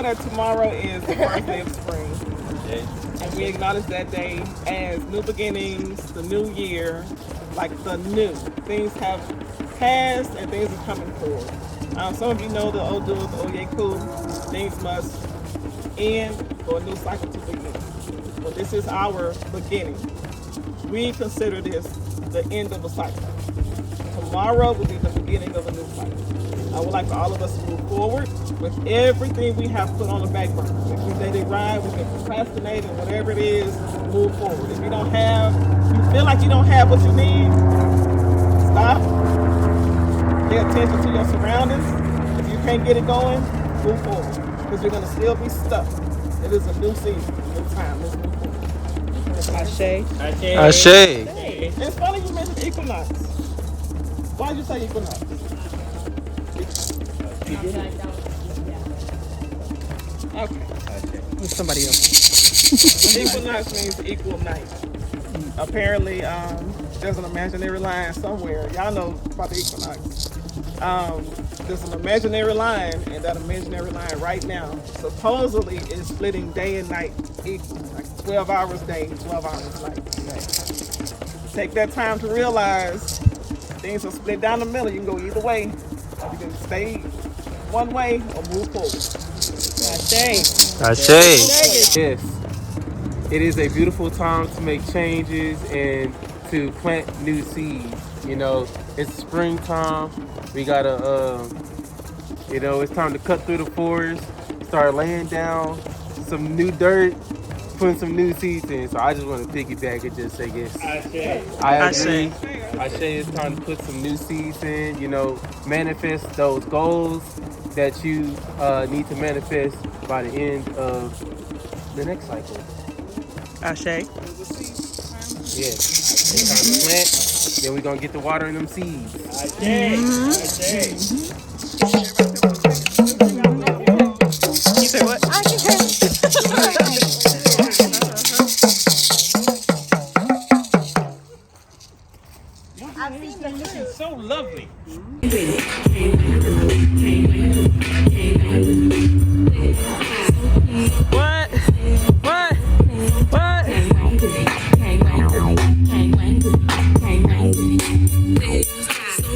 that tomorrow is the first day of spring. Okay. And we acknowledge that day as new beginnings, the new year, like the new. Things have passed and things are coming forward. Some of you know the old dude, the Oyeku, things must end for a new cycle to begin. Well, this is our beginning. We consider this the end of a cycle. Tomorrow will be the beginning of a new cycle. I would like for all of us to move forward with everything we have put on the back burner. If we daily ride, we've been procrastinating, whatever it is, move forward. If you don't have, you feel like you don't have what you need, stop. Pay attention to your surroundings. If you can't get it going, move forward. Because you're going to still be stuck. It is a new season, new time. Let's move forward. Ashe. Ashe. It's funny you mentioned equinox. Why did you say equinox? Okay. With somebody else. Equinox means equal night. Apparently, there's an imaginary line somewhere. Y'all know about the equinox. There's an imaginary line, and that imaginary line right now supposedly is splitting day and night equal. Like 12 hours day, 12 hours night. Take that time to realize things are split down the middle. You can go either way. You can stay one way or move forward. Ashe. Yes. It is a beautiful time to make changes and to plant new seeds. You know, it's springtime. We gotta, it's time to cut through the forest, start laying down some new dirt, putting some new seeds in. So I just want to piggyback and just say yes. I agree. I say it's time to put some new seeds in, manifest those goals that you need to manifest by the end of the next cycle. Ashe. Yes. It's time to plant, then we're going to get to watering them seeds. You say what? It's so lovely. What? What? What?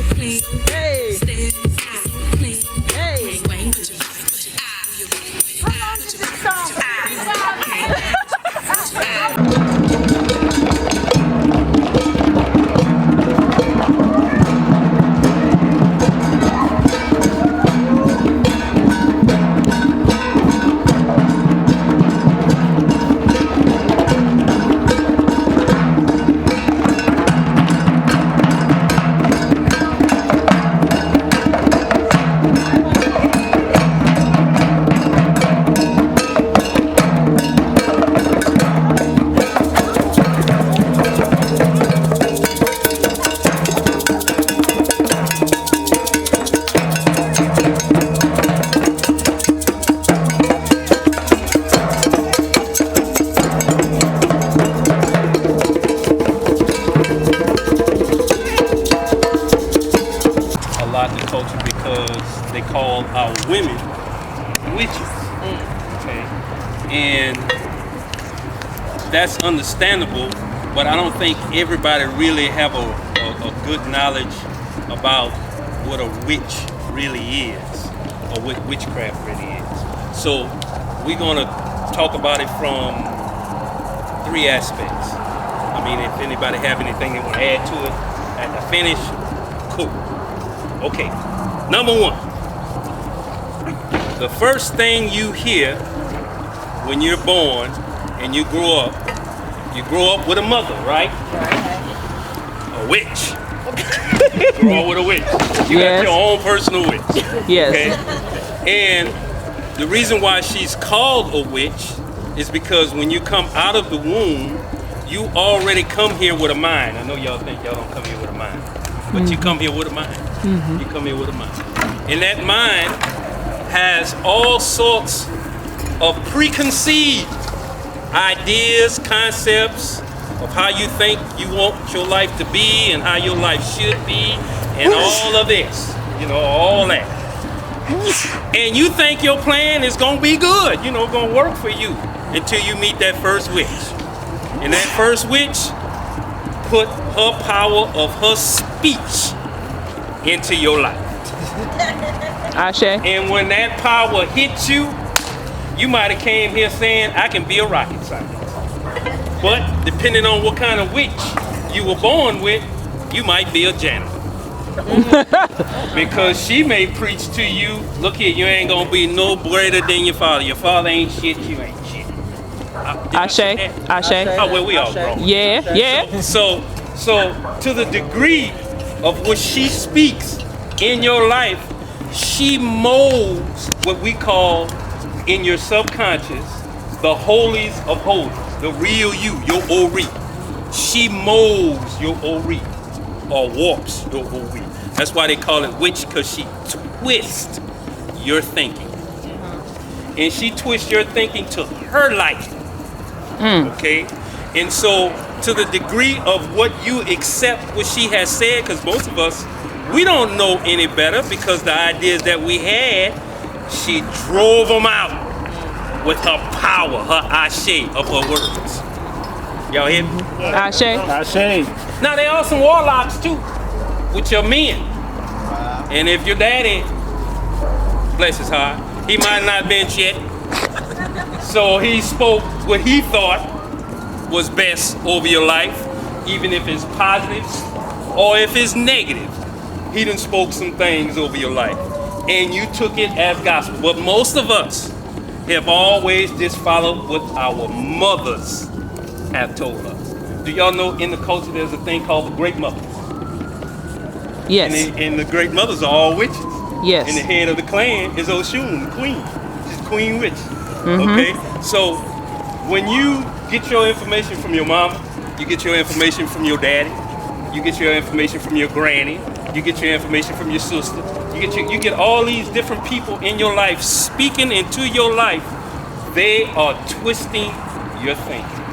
Hey. Hey. Culture because they call our women witches. Okay, and that's understandable, but I don't think everybody really have a good knowledge about what a witch really is or what witchcraft really is. So we're gonna talk about it from 3 aspects. I mean, if anybody have anything they want to add to it at the finish, cool. Okay, number 1. The first thing you hear when you're born and you grow up with a mother, right? A witch. You grow up with a witch. You got your own personal witch. Yes. Okay? And the reason why she's called a witch is because when you come out of the womb, you already come here with a mind. I know y'all think y'all don't come here with a mind, but you come here with a mind. You come here with a mind. And that mind has all sorts of preconceived ideas, concepts of how you think you want your life to be and how your life should be and all of this, all that. And you think your plan is gonna be good, you know, gonna work for you until you meet that first witch. And that first witch put her power of her speech into your life. Ashe. And when that power hits you, you might have came here saying, I can be a rocket scientist. But depending on what kind of witch you were born with, you might be a janitor. Because she may preach to you, look here, you ain't gonna be no greater than your father. Your father ain't shit, you ain't shit. Ashe. Ashe. Oh, well, we all grown. Yeah, yeah. So to the degree of what she speaks in your life, she molds what we call in your subconscious the holies of holies, the real you, your Ori. She molds your Ori or warps your Ori. That's why they call it witch, because she twists your thinking. And she twists your thinking to her liking. Okay? And so to the degree of what you accept what she has said, because most of us, we don't know any better, because the ideas that we had, she drove them out with her power, her ashe of her words. Y'all hear me? Ashe. Ashe. Now there are some warlocks too, with your men. And if your daddy, bless his heart, he might not been yet. So he spoke what he thought was best over your life, even if it's positive or if it's negative. He done spoke some things over your life, and you took it as gospel. But most of us have always just followed what our mothers have told us. Do y'all know in the culture there's a thing called the great mothers? Yes. And the great mothers are all witches. Yes. And the head of the clan is Oshun, the queen. She's queen witch. Okay? So when you get your information from your mama, you get your information from your daddy, you get your information from your granny, you get your information from your sister, you get all these different people in your life speaking into your life. They are twisting your thinking.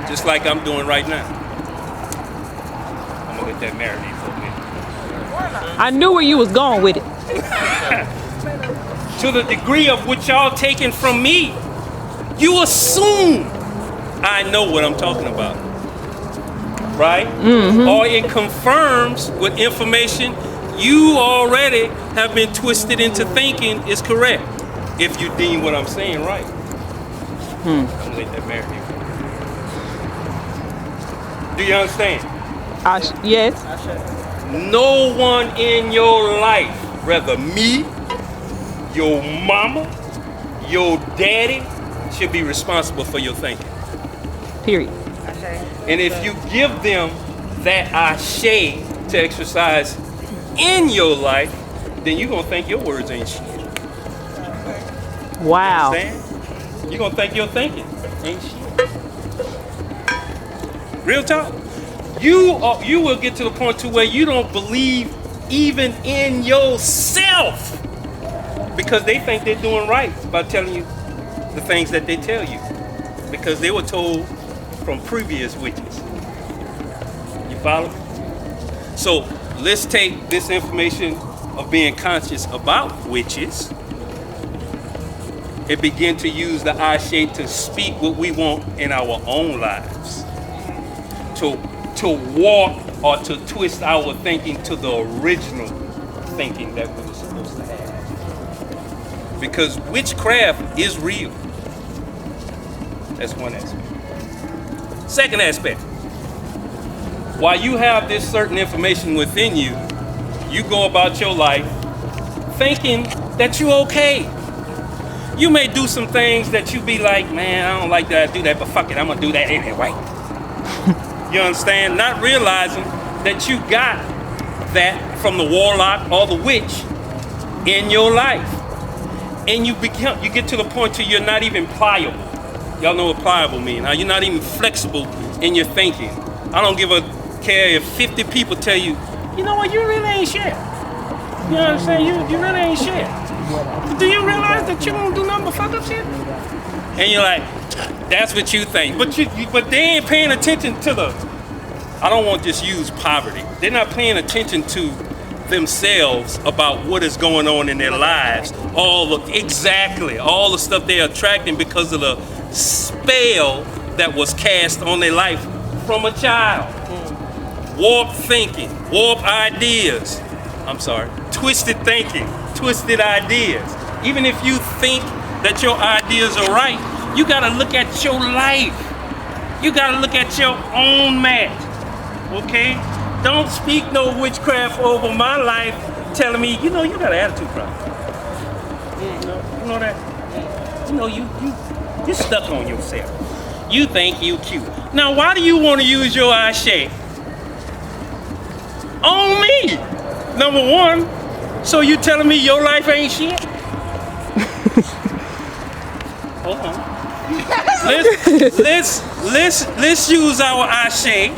Just like I'm doing right now. I'm gonna let that marinate for a minute. I knew where you was going with it. To the degree of what y'all taking from me, you assume I know what I'm talking about. Right? Or it confirms with information you already have been twisted into thinking is correct, if you deem what I'm saying right. I'm gonna let that marinate. Do you understand? Yes. No one in your life, whether me, your mama, your daddy, should be responsible for your thinking. Period. And if you give them that ashe to exercise in your life, then you're gonna think your words ain't shit. Wow. Understand? You're gonna think your thinking ain't shit. Real talk. You will get to the point to where you don't believe even in yourself, because they think they're doing right by telling you the things that they tell you, because they were told from previous witches. You follow me? So let's take this information of being conscious about witches and begin to use the ashe to speak what we want in our own lives. To warp or to twist our thinking to the original thinking that we were supposed to have. Because witchcraft is real. That's one aspect. Second aspect. While you have this certain information within you, you go about your life thinking that you're okay. You may do some things that you be like, man, I don't like that I do that, but fuck it, I'm gonna do that anyway. You understand? Not realizing that you got that from the warlock or the witch in your life. And you get to the point till you're not even pliable. Y'all know what pliable means. Now you're not even flexible in your thinking. I don't give a care if 50 people tell you, you know what, you really ain't shit. You know what I'm saying? You really ain't shit. Do you realize that you don't do nothing but fuck up shit? And you're like, that's what you think. But they ain't paying attention to I don't want to just use poverty. They're not paying attention to themselves about what is going on in their lives. All the stuff they're attracting because of the spell that was cast on their life from a child. Warped thinking, warped ideas. Twisted thinking, twisted ideas. Even if you think that your ideas are right, you gotta look at your life. You gotta look at your own mat, okay? Don't speak no witchcraft over my life, telling me, you got an attitude problem. You know that? You're stuck on yourself. You think you cute. Now, why do you want to use your Ashe on me? Number one, so you telling me your life ain't shit? Hold on. Let's use our Ashe,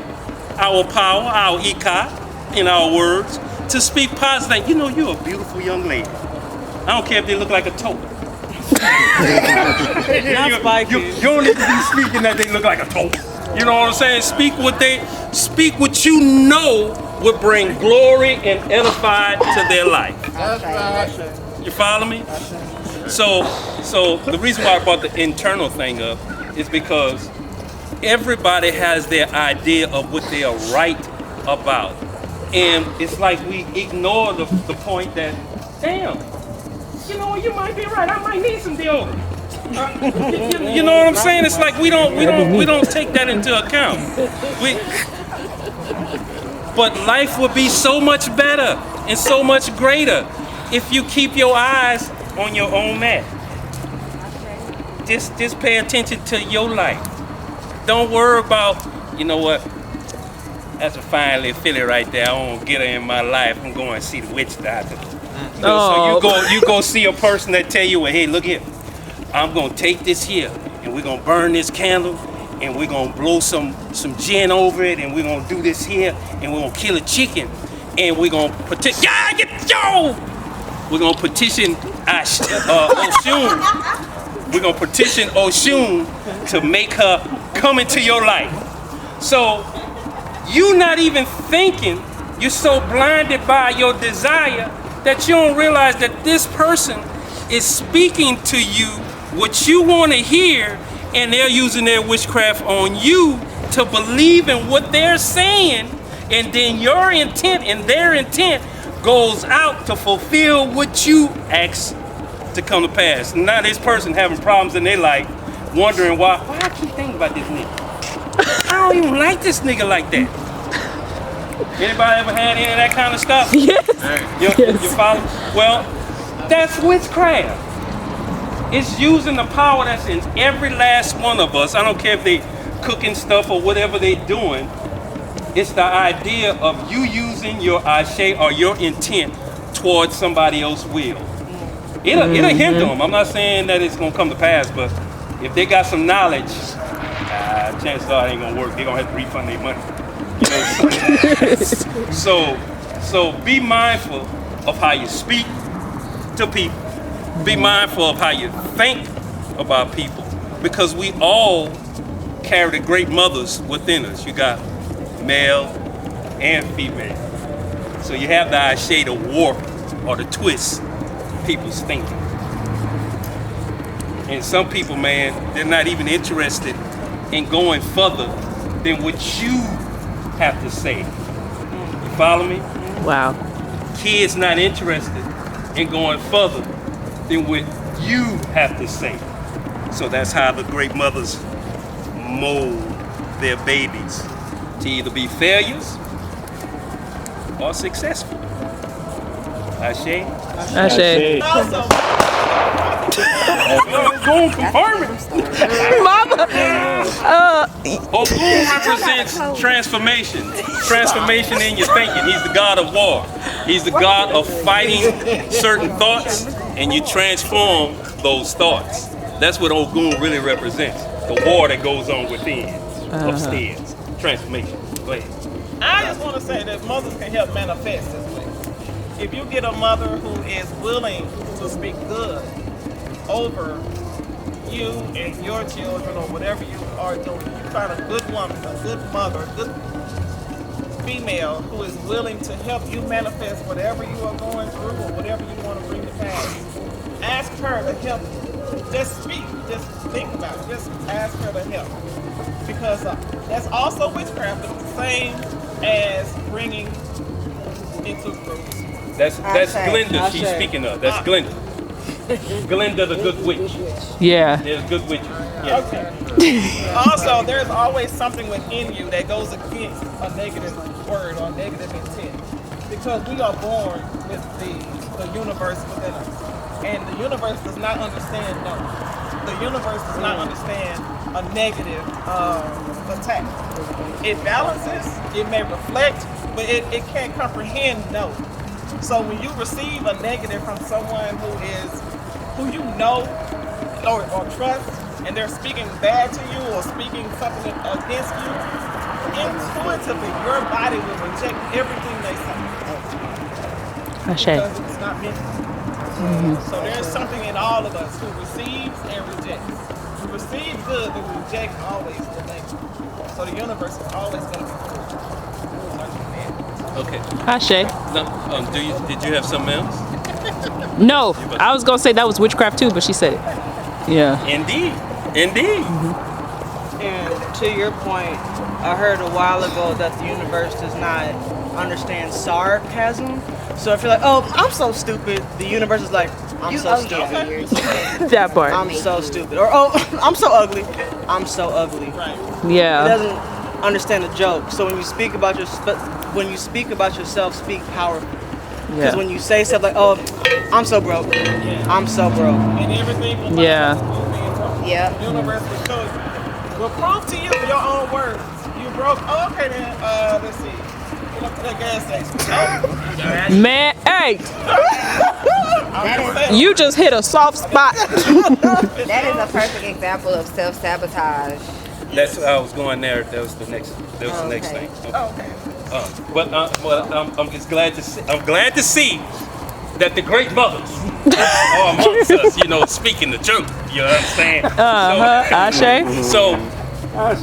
our power, our Ika, in our words, to speak positive. You're a beautiful young lady. I don't care if they look like a toad. You don't need to be speaking that they look like a toad. You know what I'm saying? Speak what you know would bring glory and edify to their life. You follow me? So the reason why I brought the internal thing up is because everybody has their idea of what they are right about. And it's like we ignore the point that, damn, you might be right. I might need some deodorant. You know what I'm saying? It's like we don't take that into account. But life would be so much better and so much greater if you keep your eyes on your own mat. Just pay attention to your life. Don't worry about, what? That's a fine little filly right there. I won't get her in my life. I'm going to see the witch doctor. So you go see a person that tell you, well, hey, look here. I'm going to take this here, and we're going to burn this candle, and we're going to blow some gin over it, and we're going to do this here, and we're going to kill a chicken, and we're going to petition. We're going to petition Oshun. We're going to petition Oshun to make her come into your life. So you're not even thinking, you're so blinded by your desire that you don't realize that this person is speaking to you what you want to hear, and they're using their witchcraft on you to believe in what they're saying, and then your intent and their intent goes out to fulfill what you asked to come to pass. Now this person having problems in their life, wondering why I keep thinking about this nigga. I don't even like this nigga like that. Anybody ever had any of that kind of stuff? Yes. You follow? Well, that's witchcraft. It's using the power that's in every last one of us. I don't care if they cooking stuff or whatever they doing. It's the idea of you using your Ashe or your intent towards somebody else's will. It'll hinder them. I'm not saying that it's gonna come to pass, but if they got some knowledge, chances are it ain't gonna work. They're gonna have to refund their money. So be mindful of how you speak to people. Be mindful of how you think about people, because we all carry the great mothers within us. You got male and female. So you have the Ashe to warp or to twist people's thinking. And some people, man, they're not even interested in going further than what you have to say. You follow me? Wow. Kids not interested in going further than what you have to say. So that's how the great mothers mold their babies to either be failures or successful. Ashe? Ashe. Also, Ogun confirm it. Mama. Ogun represents transformation. Transformation in your thinking. He's the god of war. He's the god of fighting certain thoughts, and you transform those thoughts. That's what Ogun really represents. The war that goes on within, upstairs. Transformation. Go ahead. I just want to say that mothers can help manifest this way. If you get a mother who is willing to speak good over you and your children or whatever you are doing, you find a good woman, a good mother, a good female who is willing to help you manifest whatever you are going through or whatever you want to bring to pass, ask her to help you. Just speak. Just think about it. Just ask her to help. Because that's also witchcraft, but it's the same as bringing into fruits. That's Glenda she's speaking of. That's Glenda. Glenda the good witch. Yeah. There's good witches. Yes. Okay. Also, there's always something within you that goes against a negative word or negative intent. Because we are born with the universe within us. And the universe does not understand no. The universe does not understand a negative attack. It balances, it may reflect, but it can't comprehend no. So when you receive a negative from someone who you know or trust, and they're speaking bad to you or speaking something against you, intuitively your body will reject everything they say. Ashe. Because it's not meant. So there's something in all of us who receives and rejects. We receive good, but we reject always the negative. So the universe is always going to be good. Okay. Ashe. Now, did you have something else? No, I was gonna say that was witchcraft too, but she said it. Yeah. Indeed. And to your point, I heard a while ago that the universe does not understand sarcasm. So if you're like, oh, I'm so stupid, the universe is like, I'm so stupid. That part. I'm so stupid. Or, oh, I'm so ugly. I'm so ugly. Right. It Yeah. doesn't understand the joke. So when you speak about yourself, speak powerful. Because Yeah. when you say stuff like, oh, I'm so broke. I'm so broke. And everything will Yeah. Yeah. The universe will show you. Will prove to you in your own words. You broke. Oh, okay then. Let's see. Get up to that gas station. Man, hey, That you just hit a soft spot. that is a perfect example of self-sabotage. That's I was going there. That was the next thing. Oh, okay. I'm just glad to see. I'm glad to see that the great mothers are amongst us. Speaking the truth. You understand? Ashe. So a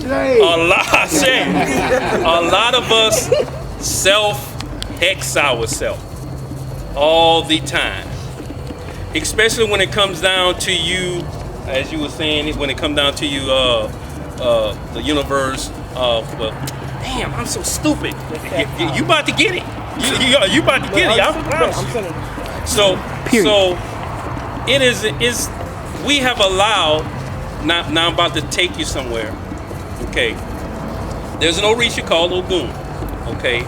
lot of us self-hex ourselves all the time, especially when it comes down to you, as you were saying, when it comes down to you, the universe. Damn, I'm so stupid. You about to get it. You about to get it. I promise you. So it is. We have allowed. Now I'm about to take you somewhere. Okay. There's an Orisha called Ogun. Okay.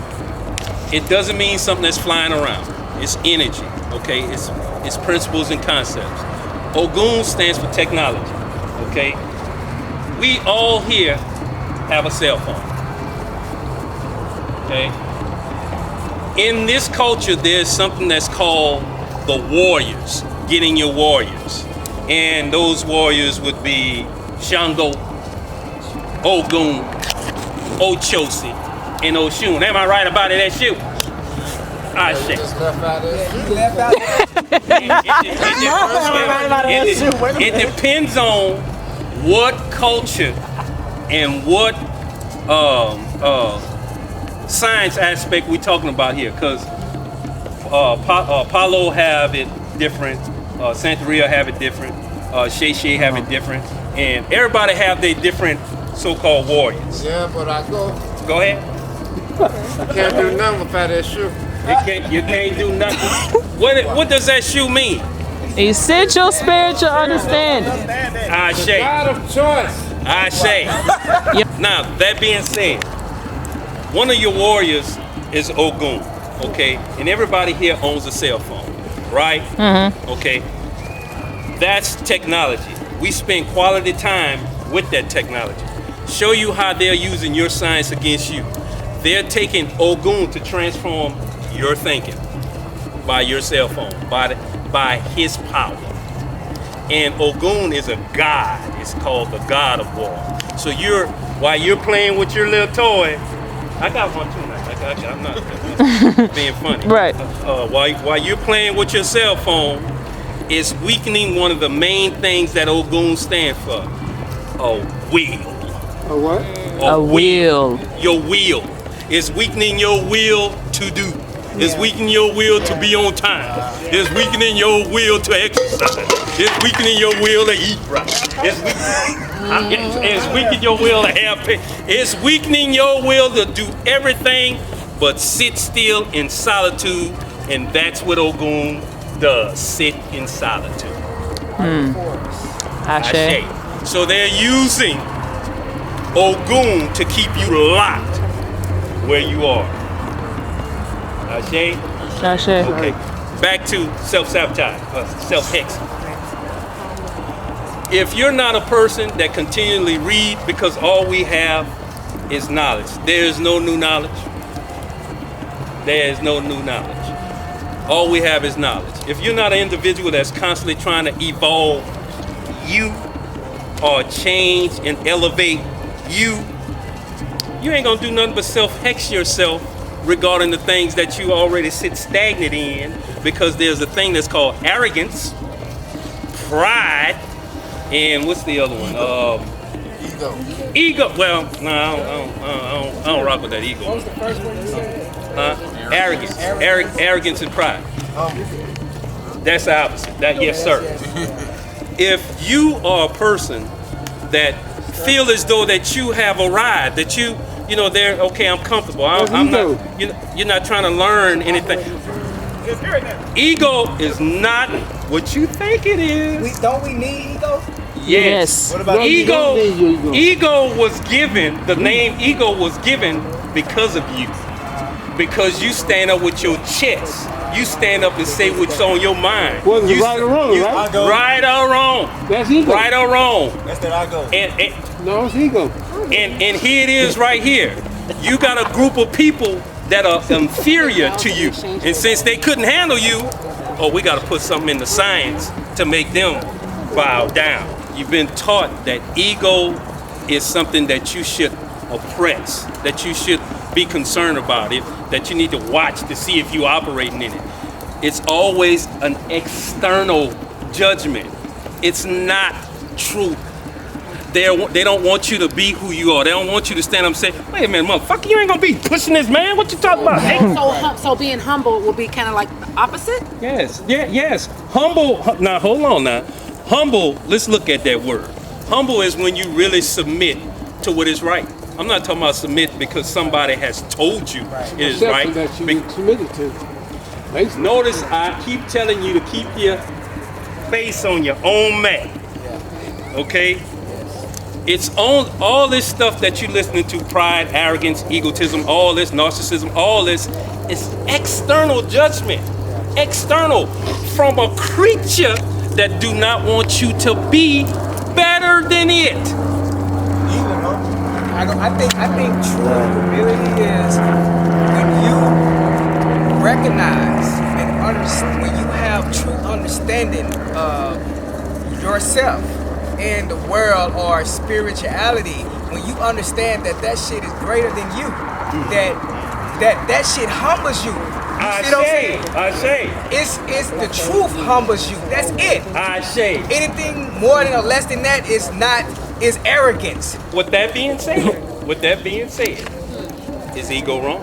It doesn't mean something that's flying around. It's energy. Okay. It's principles and concepts. Ogun stands for technology. Okay. We all here have a cell phone. Okay. In this culture, there's something that's called the warriors, getting your warriors. And those warriors would be Shango, Ogun, Ochosi, and Oshun. Am I right about it? That's you. I say. It depends on what culture and what science aspect we're talking about here, because Palo have it different, Santeria have it different, Shay have it different, and everybody have their different so-called warriors. Yeah, but I go. Go ahead. I can't do nothing without that shoe. You can't do nothing. What does that shoe mean? Essential spiritual understanding. I say. God of choice. I say. Now, that being said, one of your warriors is Ogun, okay? And everybody here owns a cell phone, right? Mm-hmm. Okay. That's technology. We spend quality time with that technology. Show you how they're using your science against you. They're taking Ogun to transform your thinking by your cell phone, by his power. And Ogun is a god. It's called the god of war. So while you're playing with your little toy, I got one too now. I'm not being funny. Right. While you're playing with your cell phone, it's weakening one of the main things that Ogun stand for. A will. A what? A will. Your will. It's weakening your will to do. It's weakening your will to be on time. It's weakening your will to exercise. It's weakening your will to eat right. It's weakening your will to have pain. It's weakening your will to do everything but sit still in solitude. And that's what Ogun does, sit in solitude. Ashe. So they're using Ogun to keep you locked where you are. Ashe? Ashe. Okay. Back to self-sabotage, self-hex. If you're not a person that continually read, because all we have is knowledge, there is no new knowledge. There is no new knowledge. All we have is knowledge. If you're not an individual that's constantly trying to evolve you or change and elevate you ain't gonna do nothing but self-hex yourself regarding the things that you already sit stagnant in, because there's a thing that's called arrogance, pride, and what's the other one? Ego. Well, no, I don't rock with that ego. What was the first one you said? Arrogance and pride. That's the opposite. Yes, sir. If you are a person that feel as though that you have arrived, that they're okay, I'm comfortable. I'm not. You're not trying to learn anything. Ego is not what you think it is. Don't we need ego? Yes. What about ego? Ego was given, the name ego was given because of you. Because you stand up with your chest. You stand up and say what's on your mind. Well, right or wrong, right? Right or wrong. That's ego. Right or wrong. That's that I go. No, it's ego. And here it is right here. You got a group of people that are inferior to you. And since they couldn't handle you, we got to put something in the science to make them bow down. You've been taught that ego is something that you should oppress, that you should be concerned about it, that you need to watch to see if you're operating in it. It's always an external judgment. It's not true. They don't want you to be who you are. They don't want you to stand up and say, wait a minute, motherfucker, you ain't gonna be pushing this, man. What you talking about? So being humble will be kind of like the opposite? Yes. Humble, now hold on now. Humble, let's look at that word. Humble is when you really submit to what is right. I'm not talking about submit because somebody has told you it is right. That you submitted to. Basically. Notice I keep telling you to keep your face on your own mat. Okay? It's on all this stuff that you're listening to, pride, arrogance, egotism, all this, narcissism, all this, is external judgment. External from a creature that do not want you to be better than it. I think true humility is when you recognize and understand, when you have true understanding of yourself and the world or spirituality, when you understand that shit is greater than you, that shit humbles you. I say. It's the truth humbles you. That's it. I say. Anything more than or less than that is arrogance. With that being said, is ego wrong?